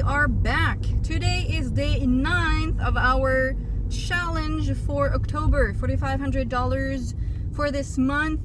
are back. Today is day 9th of our challenge for October, $4,500 for this month.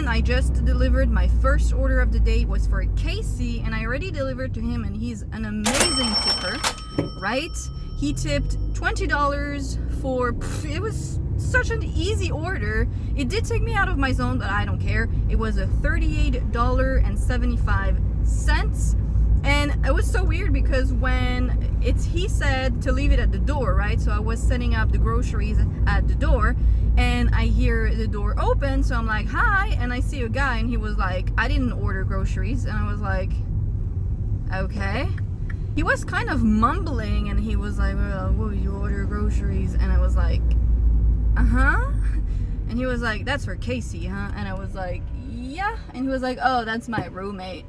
I just delivered my first order of the day. It was for Casey, and I already delivered to him, and he's an amazing tipper, right? He tipped $20 for, it was such an easy order. It did take me out of my zone, but I don't care. It was a $38.75. And it was so weird because when he said to leave it at the door, right? So I was setting up the groceries at the door, and I hear the door open, so I'm like, hi, and I see a guy, and he was like, I didn't order groceries. And I was like, okay. He was kind of mumbling, and he was like, well, will you order groceries? And I was like, uh-huh. And he was like, that's for Casey, huh? And I was like, yeah. And he was like, oh, that's my roommate.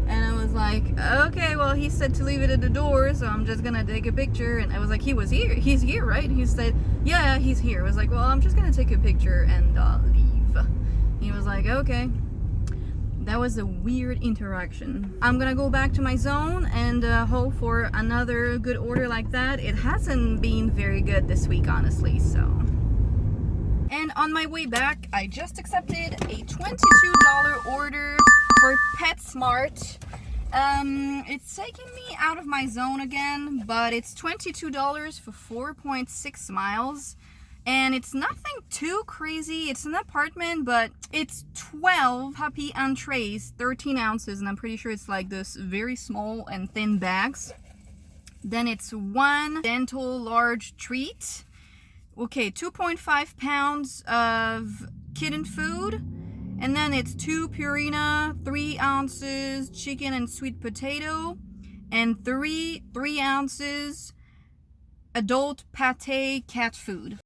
And I was like, okay, well, he said to leave it at the door, so I'm just gonna take a picture. And I was like, he's here, right? He said, yeah, he's here. I was like, well, I'm just gonna take a picture and leave. He was like, okay. That was a weird interaction. I'm gonna go back to my zone and hope for another good order like that. It hasn't been very good this week, honestly, so. And on my way back, I just accepted a $22 order for PetSmart. It's taking me out of my zone again, but it's $22 for 4.6 miles. And it's nothing too crazy. It's an apartment, but it's 12 puppy entrees, 13 ounces, and I'm pretty sure it's like this very small and thin bags. Then it's 1 dental large treat. Okay, 2.5 pounds of kitten food. And then it's 2 Purina, 3 ounces chicken and sweet potato, and 3 ounces adult pate cat food.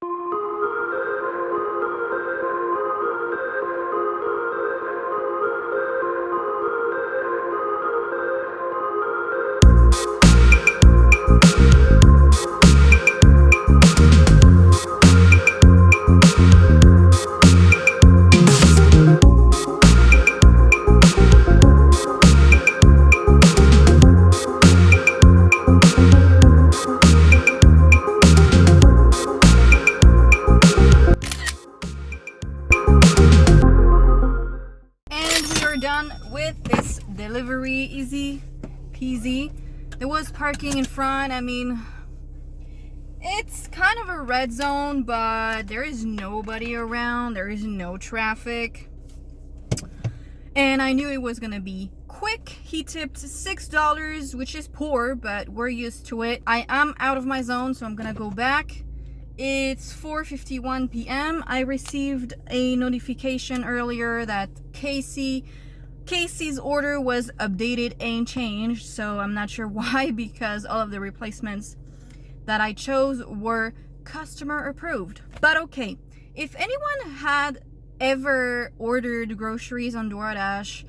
Done with this delivery, easy peasy. There was parking in front. I mean, it's kind of a red zone, but there is nobody around. There is no traffic, and I knew it was gonna be quick. He tipped $6, which is poor, but we're used to it. I am out of my zone, so I'm gonna go back. It's 4:51 p.m. I received a notification earlier that Casey's order was updated and changed, so I'm not sure why, because all of the replacements that I chose were customer approved. But okay, if anyone had ever ordered groceries on Doordash,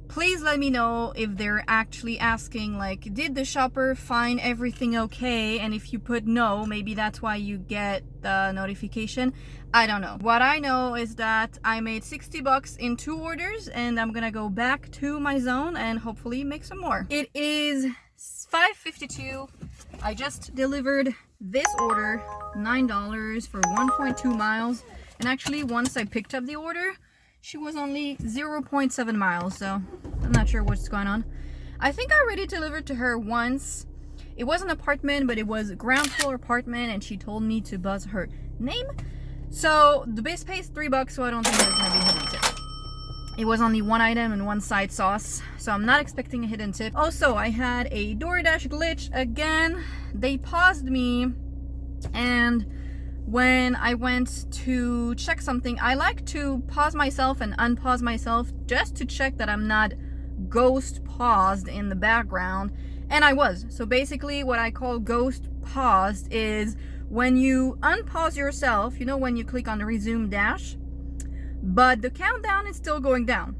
please let me know if they're actually asking, like, did the shopper find everything okay? And if you put no, maybe that's why you get the notification. I don't know. What I know is that I made $60 in 2 orders, and I'm gonna go back to my zone and hopefully make some more. It is 5:52. I just delivered this order, $9 for 1.2 miles. And actually, once I picked up the order, she was only 0.7 miles, so I'm not sure what's going on. I think I already delivered to her once. It was an apartment, but it was a ground floor apartment, and she told me to buzz her name. So the base pay is $3, so I don't think there's gonna be a hidden tip. It was only 1 item and 1 side sauce, so I'm not expecting a hidden tip. Also, I had a Doordash glitch again. They paused me, and when I went to check something, I like to pause myself and unpause myself just to check that I'm not ghost paused in the background, and I was. So basically what I call ghost paused is when you unpause yourself, you know, when you click on the resume dash, but the countdown is still going down.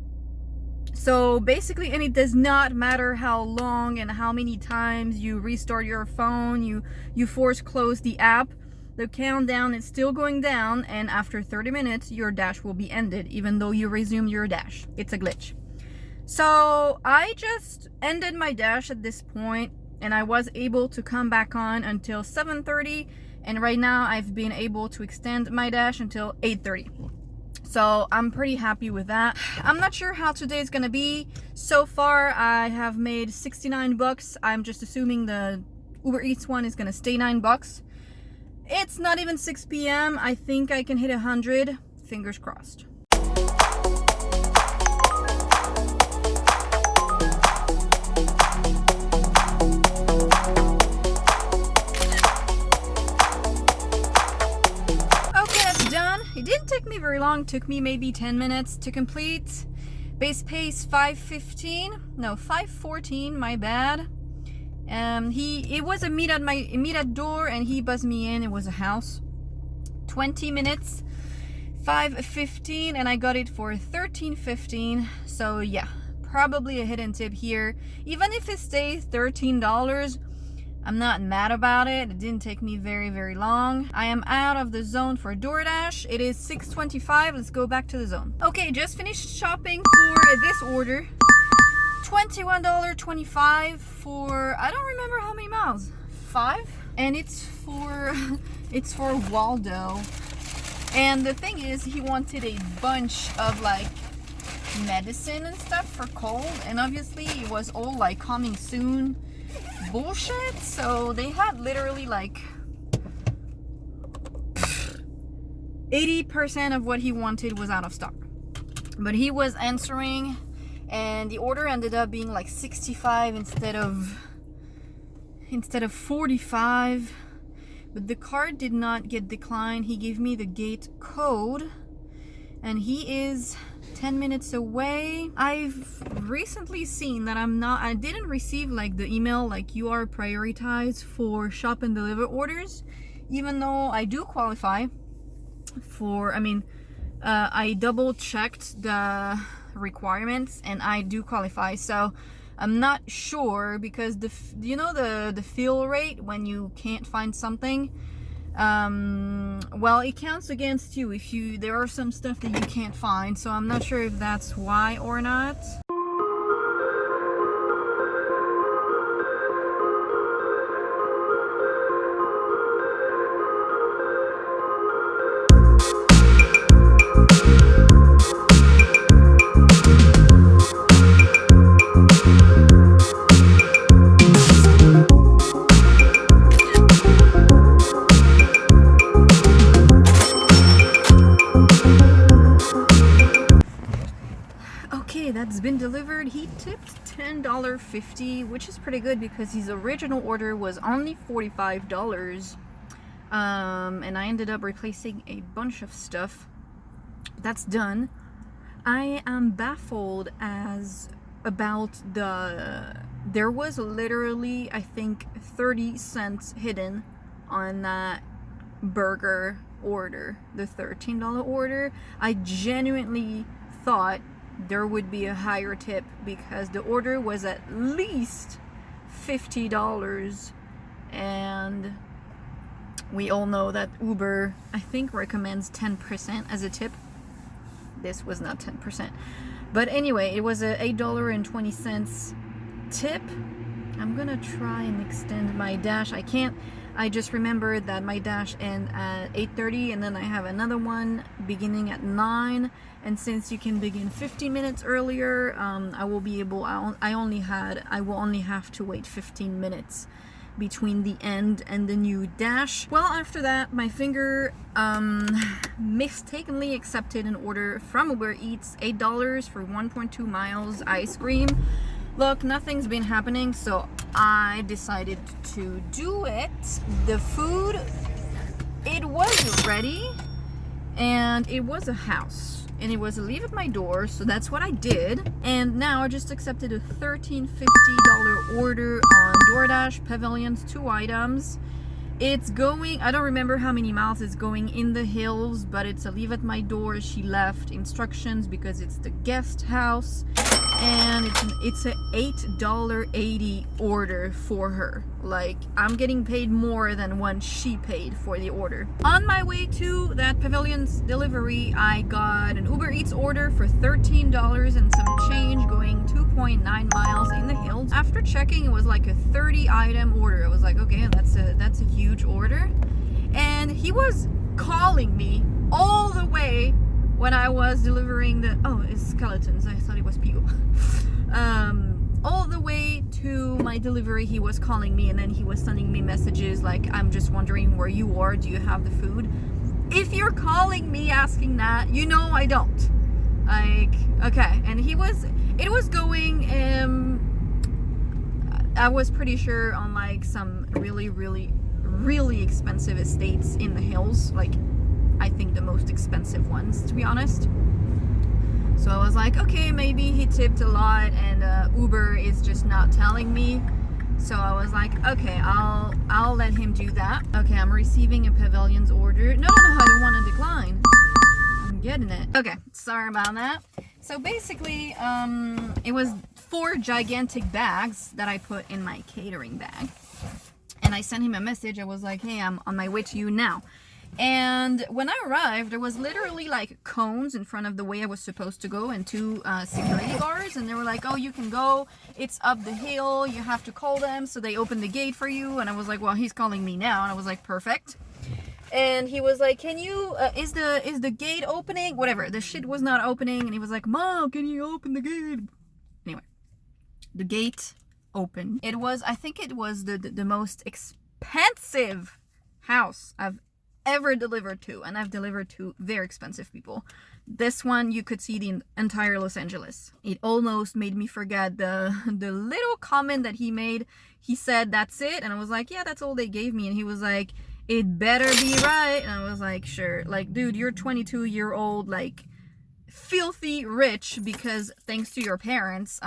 So basically, and it does not matter how long and how many times you restart your phone, you force close the app, the countdown is still going down, and after 30 minutes your dash will be ended even though you resumed your dash. It's a glitch. So I just ended my dash at this point, and I was able to come back on until 7:30, and right now I've been able to extend my dash until 8:30. So I'm pretty happy with that. I'm not sure how today is gonna be. So far I have made 69 bucks. I'm just assuming the Uber Eats one is gonna stay $9. It's not even 6 p.m. I think I can hit 100. Fingers crossed. It didn't take me very long. It took me maybe 10 minutes to complete. Base pace 514, my bad. It was a meet at door, and he buzzed me in. It was a house. 20 minutes, 5:15, and I got it for 13.15. So yeah, probably a hidden tip here. Even if it stays $13, I'm not mad about it. It didn't take me very, very long. I am out of the zone for DoorDash. It is 6:25. Let's go back to the zone. Okay, just finished shopping for this order. $21.25 for, I don't remember how many miles. 5? And it's for Waldo. And the thing is, he wanted a bunch of like medicine and stuff for cold, and obviously it was all like coming soon bullshit. So they had literally like 80% of what he wanted was out of stock, but he was answering, and the order ended up being like 65 instead of 45. But the card did not get declined. He gave me the gate code, and he is 10 minutes away. I've recently seen that I didn't receive like the email like you are prioritized for shop and deliver orders, even though I do qualify for, I double checked the requirements and I do qualify. So I'm not sure, because the fill rate when you can't find something, well, it counts against you if there are some stuff that you can't find. So I'm not sure if that's why or not. That's been delivered. He tipped $10.50, which is pretty good because his original order was only $45. And I ended up replacing a bunch of stuff. That's done. I am baffled about there was literally, I think, 30 cents hidden on that burger order, the $13 order. I genuinely thought there would be a higher tip because the order was at least $50, and we all know that Uber, I think, recommends 10% as a tip. This was not 10%, but anyway, it was a $8.20 tip. I'm gonna try and extend my dash. I can't. I just remembered that my dash ends at 8:30, and then I have another one beginning at 9. And since you can begin 15 minutes earlier, I will only have to wait 15 minutes between the end and the new dash. Well, after that, my finger mistakenly accepted an order from Uber Eats, $8 for 1.2 miles ice cream. Look, nothing's been happening, so I decided to do it. The food, it was ready, and it was a house, and it was a leave at my door, so that's what I did. And now I just accepted a $13.50 order on DoorDash, Pavilions, 2 items, It's going, I don't remember how many miles it's going in the hills, but it's a leave at my door. She left instructions because it's the guest house, and it's a $8.80 order for her. Like, I'm getting paid more than when she paid for the order. On my way to that pavilion's delivery, I got an Uber Eats order for $13 and some change, going 2.9 miles in the hills. After checking, it was like a 30 item order. I was like, okay, that's a huge order. And he was calling me all the way when I was delivering the, oh, it's skeletons, I thought it was people. All the way to my delivery, he was calling me, and then he was sending me messages like, I'm just wondering where you are, do you have the food? If you're calling me asking that, you know I don't. Like, okay. And it was going, I was pretty sure on like some really, really, really expensive estates in the hills, like I think the most expensive ones, to be honest. So I was like, okay, maybe he tipped a lot and Uber is just not telling me. So I was like, okay, I'll let him do that. Okay, I'm receiving a pavilion's order. No, I don't want to decline. I'm getting it. Okay, sorry about that. So basically, it was 4 gigantic bags that I put in my catering bag. And I sent him a message. I was like, hey, I'm on my way to you now. And when I arrived, there was literally like cones in front of the way I was supposed to go, and 2 security guards, and they were like, oh, you can go, it's up the hill, you have to call them, so they opened the gate for you. And I was like, well, he's calling me now. And I was like, perfect. And he was like, can you, is the gate opening? Whatever, the shit was not opening. And he was like, Mom, can you open the gate? Anyway, the gate opened. It was, I think it was the most expensive house I've ever delivered to, and I've delivered to very expensive people. This one, you could see the entire Los Angeles. It almost made me forget the little comment that he made. He said, that's it? And I was like, yeah, that's all they gave me. And he was like, it better be right. And I was like, sure. Like, dude, you're 22-year-old, like, filthy rich because thanks to your parents.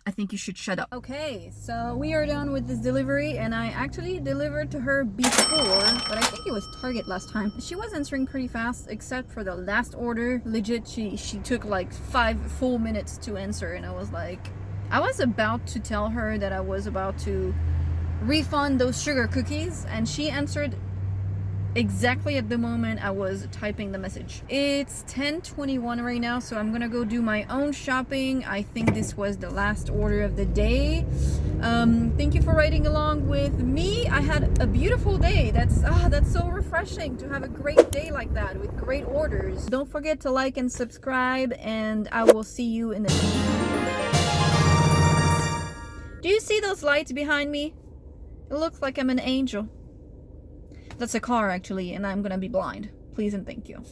I think you should shut up. Okay, so we are done with this delivery, and I actually delivered to her before, but I think it was Target last time. She was answering pretty fast, except for the last order. Legit, she took like 5 full minutes to answer, and I was like, I was about to tell her that I was about to refund those sugar cookies, and she answered exactly at the moment I was typing the message. It's 10:21 right now, so I'm gonna go do my own shopping. I think this was the last order of the day. Thank you for riding along with me. I had a beautiful day. That's so refreshing to have a great day like that with great orders. Don't forget to like and subscribe, and I will see you in the next video. Do you see those lights behind me? It looks like I'm an angel. That's a car, actually, and I'm gonna be blind. Please and thank you.